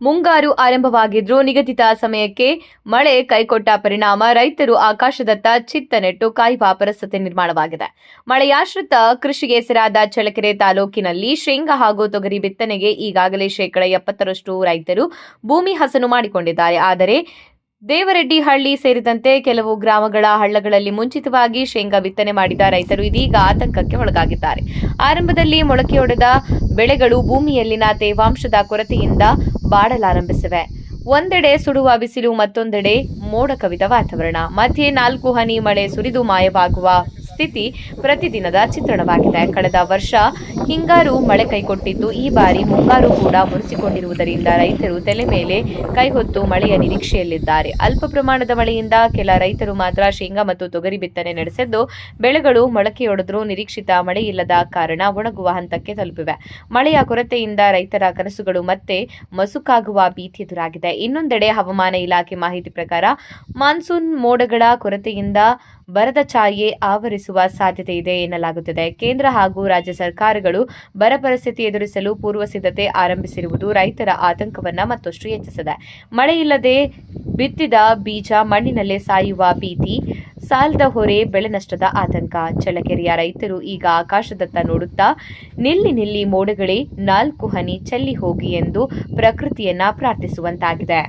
ಮುಂಗಾರು ಆರಂಭವಾಗಿದ್ರೂ ನಿಗದಿತ ಸಮಯಕ್ಕೆ ಮಳೆ ಕೈಕೊಟ್ಟ ಪರಿಣಾಮ ರೈತರು ಆಕಾಶದತ್ತ ಚಿತ್ತ ನೆಟ್ಟು ಕಾಯುವ ಪರಿಸ್ಥಿತಿ ನಿರ್ಮಾಣವಾಗಿದೆ. ಮಳೆಯಾಶ್ರಿತ ಕೃಷಿಗೆ ಹೆಸರಾದ ಚಳ್ಳಕೆರೆ ತಾಲೂಕಿನಲ್ಲಿ ಶೇಂಗಾ ಹಾಗೂ ತೊಗರಿ ಬಿತ್ತನೆಗೆ ಈಗಾಗಲೇ 70% ರೈತರು ಭೂಮಿ ಹಸನು ಮಾಡಿಕೊಂಡಿದ್ದಾರೆ. ಆದರೆ ದೇವರೆಡ್ಡಿಹಳ್ಳಿ ಸೇರಿದಂತೆ ಕೆಲವು ಗ್ರಾಮಗಳ ಹಳ್ಳಗಳಲ್ಲಿ ಮುಂಚಿತವಾಗಿ ಶೇಂಗಾ ಬಿತ್ತನೆ ಮಾಡಿದ ರೈತರು ಇದೀಗ ಆತಂಕಕ್ಕೆ ಒಳಗಾಗಿದ್ದಾರೆ. ಆರಂಭದಲ್ಲಿ ಮೊಳಕೆಯೊಡೆದ ಬೆಳೆಗಳು ಭೂಮಿಯಲ್ಲಿನ ತೇವಾಂಶದ ಕೊರತೆಯಿಂದ ಬಾಡಲಾರಂಭಿಸಿವೆ. ಒಂದೆಡೆ ಸುಡುವ ಬಿಸಿಲು, ಮತ್ತೊಂದೆಡೆ ಮೋಡ ಕವಿದ ವಾತಾವರಣ. ಮಧ್ಯೆ 4 ಹನಿ ಮಳೆ ಸುರಿದು ಮಾಯವಾಗುವ ಸ್ಥಿತಿ ಪ್ರತಿದಿನದ ಚಿತ್ರಣವಾಗಿದೆ. ಕಳೆದ ವರ್ಷ ಹಿಂಗಾರು ಮಳೆ ಕೈಕೊಟ್ಟಿದ್ದು, ಈ ಬಾರಿ ಮುಂಗಾರು ಕೂಡ ಮುರಿಸಿಕೊಂಡಿರುವುದರಿಂದ ರೈತರು ತಲೆ ಮೇಲೆ ಕೈಹೊತ್ತು ಮಳೆಯ ನಿರೀಕ್ಷೆಯಲ್ಲಿದ್ದಾರೆ. ಅಲ್ಪ ಪ್ರಮಾಣದ ಮಳೆಯಿಂದ ಕೆಲ ರೈತರು ಮಾತ್ರ ಶೇಂಗಾ ಮತ್ತು ತೊಗರಿ ಬಿತ್ತನೆ ನಡೆಸಿದ್ದು, ಬೆಳೆಗಳು ಮೊಳಕೆಯೊಡೆದರೂ ನಿರೀಕ್ಷಿತ ಮಳೆಯಿಲ್ಲದ ಕಾರಣ ಒಣಗುವ ಹಂತಕ್ಕೆ ತಲುಪಿವೆ. ಮಳೆಯ ಕೊರತೆಯಿಂದ ರೈತರ ಕನಸುಗಳು ಮತ್ತೆ ಮಸುಕಾಗುವ ಭೀತಿ ಎದುರಾಗಿದೆ. ಇನ್ನೊಂದೆಡೆ ಹವಾಮಾನ ಇಲಾಖೆ ಮಾಹಿತಿ ಪ್ರಕಾರ ಮಾನ್ಸೂನ್ ಮೋಡಗಳ ಕೊರತೆಯಿಂದ ಬರದ ಛಾಯೆ ಆವರಿಸುವ ಸಾಧ್ಯತೆ ಇದೆ ಎನ್ನಲಾಗುತ್ತಿದೆ. ಕೇಂದ್ರ ಹಾಗೂ ರಾಜ್ಯ ಸರ್ಕಾರಗಳು ಬರ ಪರಿಸ್ಥಿತಿ ಎದುರಿಸಲು ಪೂರ್ವ ಸಿದ್ಧತೆ ಆರಂಭಿಸಿರುವುದು ರೈತರ ಆತಂಕವನ್ನ ಮತ್ತಷ್ಟು ಹೆಚ್ಚಿಸಿದೆ. ಮಳೆಯಿಲ್ಲದೆ ಬಿತ್ತಿದ ಬೀಜ ಮಣ್ಣಿನಲ್ಲೇ ಸಾಯುವ ಭೀತಿ, ಸಾಲದ ಹೊರೆ, ಬೆಳೆ ನಷ್ಟದ ಆತಂಕ. ಚಳ್ಳಕೆರೆಯ ರೈತರು ಈಗ ಆಕಾಶದತ್ತ ನೋಡುತ್ತಾ ನಿಲ್ಲಿ ಮೋಡಗಳೇ 4 ಹನಿ ಚೆಲ್ಲಿ ಹೋಗಿ ಎಂದು ಪ್ರಕೃತಿಯನ್ನ ಪ್ರಾರ್ಥಿಸುವಂತಾಗಿದೆ.